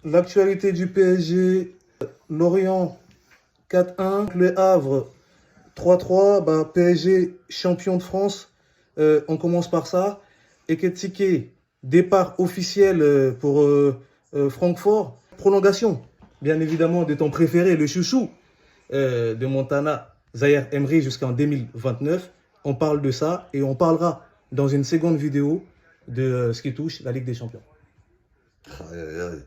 L'actualité du PSG, Lorient 4-1, Le Havre 3-3, PSG champion de France. On commence par ça. Ekitike, départ officiel pour Francfort. Prolongation, bien évidemment, de ton préféré, le chouchou de Montana, Zaïre Emery, jusqu'en 2029. On parle de ça et on parlera dans une seconde vidéo de ce qui touche la Ligue des Champions. Aïe, aïe, aïe.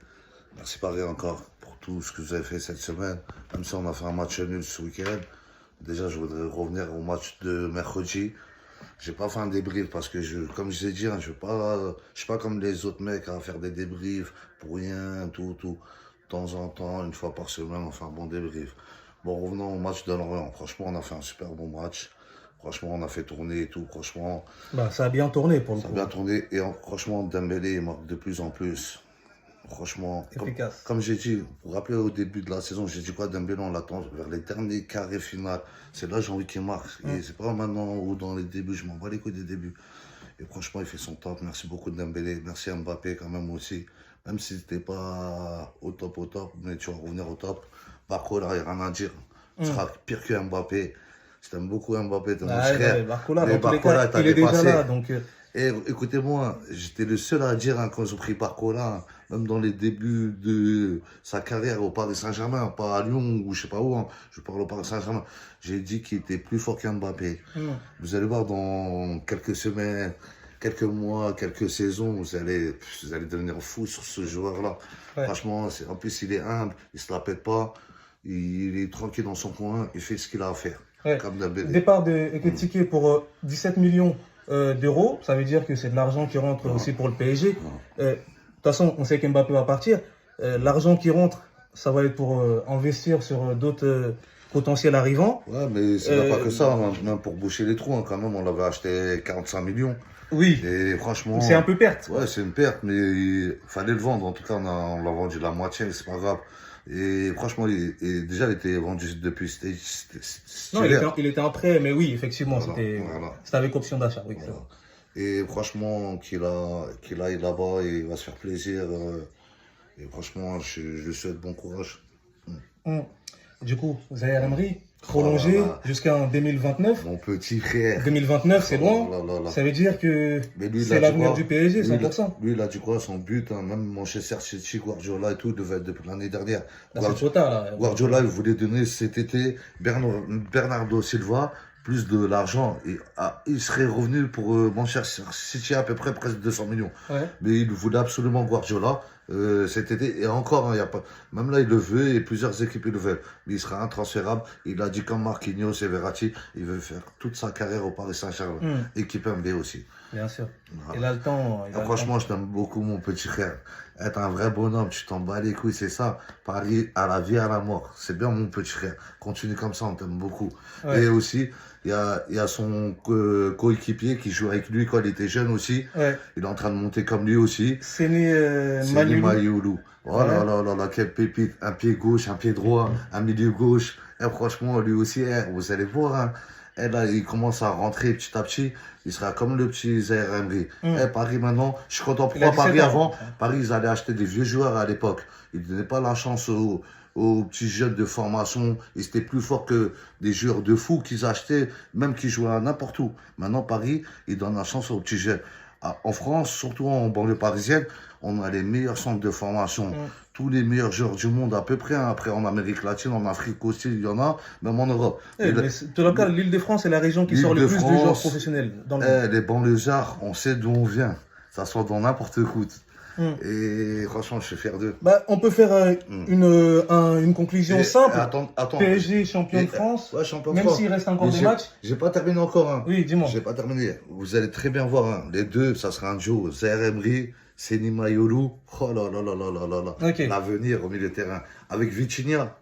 Merci Paris encore pour tout ce que vous avez fait cette semaine. Même si on a fait un match nul ce week-end. Déjà, je voudrais revenir au match de mercredi. J'ai pas fait un débrief parce que, comme je l'ai dit, je suis pas comme les autres mecs à faire des débriefs pour rien, tout. De temps en temps, une fois par semaine, on fait un bon débrief. Bon, revenons au match de Lorient. Franchement, on a fait un super bon match. Franchement, on a fait tourner et tout. Franchement, Ça a bien tourné pour le ça a coup. bien tourné. Et franchement, Dembélé, il marque de plus en plus. Franchement, Efficace. comme j'ai dit, vous vous rappelez au début de la saison, j'ai dit quoi, Dembélé, on l'attend vers les derniers carrés finales. C'est là que j'ai envie qu'il marque. Et c'est pas maintenant ou dans les débuts, je m'en bats les couilles des débuts. Et franchement, il fait son top. Merci beaucoup Dembélé. Merci Mbappé quand même aussi. Même si c'était pas au top, mais tu vas revenir au top. Barcola, il n'y a rien à dire. Tu seras pire que Mbappé. Je t'aime beaucoup Mbappé, t'es mon frère. Barcola, Mais dans tous les Barcola, cas, t'as il est déjà dépassé. là. Donc, Et écoutez-moi, j'étais le seul à dire quand ils ont pris Barcola, même dans les débuts de sa carrière au Paris Saint-Germain, pas à Lyon ou je sais pas où, je parle au Paris Saint-Germain, j'ai dit qu'il était plus fort qu'Mbappé. Vous allez voir dans quelques semaines, quelques mois, quelques saisons, vous allez devenir fou sur ce joueur-là. Ouais. Franchement, en plus il est humble, il se la pète pas, il est tranquille dans son coin, il fait ce qu'il a à faire. ouais. Comme Dembélé. Départ de Ekitike pour 17 millions d'euros. Ça veut dire que c'est de l'argent qui rentre aussi pour le PSG. De toute façon, on sait qu'Mbappé va partir. L'argent qui rentre, ça va être pour investir sur d'autres potentiels arrivants. Ouais, mais c'est pas que ça, même pour boucher les trous, quand même, on l'avait acheté 45 millions. Oui, Et franchement. c'est un peu perte. Ouais, c'est une perte, mais il fallait le vendre. En tout cas, on l'a vendu la moitié, mais c'est pas grave. Et franchement, déjà, il était vendu depuis. Non, il était en prêt, mais oui, effectivement, Voilà, voilà. c'était avec option d'achat. Oui, Voilà. Et franchement, qu'il aille là-bas, il va se faire plaisir. Et franchement, je lui souhaite bon courage. Du coup, Zaïre Emery, prolongé jusqu'en 2029. Mon petit frère. 2029, c'est loin. Oh là là. Ça veut dire que c'est l'avenir du PSG, 100%. Lui, il a dit quoi, son but, même Manchester City, Guardiola et tout, devait être depuis l'année dernière. Là, c'est trop tard, là. Guardiola, il voulait donner cet été Bernardo Silva plus de l'argent. Et il serait revenu pour Manchester City à peu près presque 200 millions. Ouais. Mais il voulait absolument Guardiola cet été. Et encore, y a pas, même là, il le veut et plusieurs équipes le veulent. Mais il sera intransférable. Il a dit comme Marquinhos et Verratti, il veut faire toute sa carrière au Paris Saint-Germain. Équipe MB aussi. Bien sûr. Voilà. Il a le temps. Franchement, je t'aime beaucoup, mon petit frère. Être un vrai bonhomme, tu t'en bats les couilles, c'est ça. Paris à la vie, à la mort. C'est bien, mon petit frère. Continue comme ça, on t'aime beaucoup. Ouais. Et aussi, il y a son coéquipier qui joue avec lui quand il était jeune aussi. Ouais. Il est en train de monter comme lui aussi. C'est Mayoulou. Oh là là là là, quelle pépite. Un pied gauche, un pied droit, un milieu gauche. Et franchement, lui aussi, vous allez voir, hein. Et là, il commence à rentrer petit à petit. Il sera comme le petit Zaïre Emery. Paris maintenant, je suis content. Pourquoi Paris avant? Paris, ils allaient acheter des vieux joueurs à l'époque. Ils ne donnaient pas la chance aux petits jeunes de formation. Ils étaient plus forts que des joueurs de fou qu'ils achetaient, même qui jouaient à n'importe où. Maintenant, Paris, ils donnent la chance aux petits jeunes. En France, surtout en banlieue parisienne, on a les meilleurs centres de formation. Tous les meilleurs joueurs du monde à peu près. Après, en Amérique latine, en Afrique aussi, il y en a, même en Europe. Mais tout le cas, l'Île-de-France est la région qui sort le plus de joueurs professionnels dans le monde. Les banlieusards, on sait d'où on vient. Ça sort dans n'importe quoi. Et franchement, je suis fier d'eux. On peut faire une conclusion simple. Attends. PSG champion de France. Ouais, champion de même France. s'il reste encore des matchs. J'ai pas terminé encore. Hein. Oui, dis-moi. J'ai pas terminé. Vous allez très bien voir. Hein. Les deux, ça sera un duo. Zaïre Emery, Seny Mayoulou. Oh là là là là là là là. Okay. L'avenir au milieu de terrain. Avec Vitinha.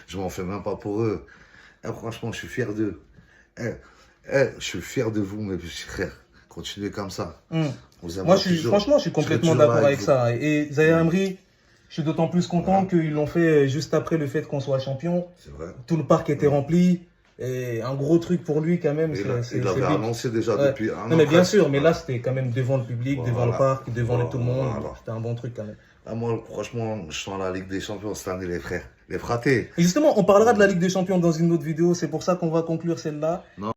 Je m'en fais même pas pour eux. Franchement, je suis fier d'eux. Je suis fier de vous, mes petits frères. Continuez comme ça. Moi, franchement, je suis complètement d'accord avec ça. Et Zaïre Emery, je suis d'autant plus content qu'ils l'ont fait juste après le fait qu'on soit champion. C'est vrai. Tout le parc était rempli. Et un gros truc pour lui quand même. Il l'avait big. annoncé déjà Ouais. depuis un an. Non mais bien presque. sûr, mais là c'était quand même devant le public, devant le parc, devant tout le monde. Voilà. C'était un bon truc quand même. Ah, moi, franchement, je sens la Ligue des Champions cette année, les frères. Les fratés. Et justement, on parlera de la Ligue des Champions dans une autre vidéo. C'est pour ça qu'on va conclure celle-là.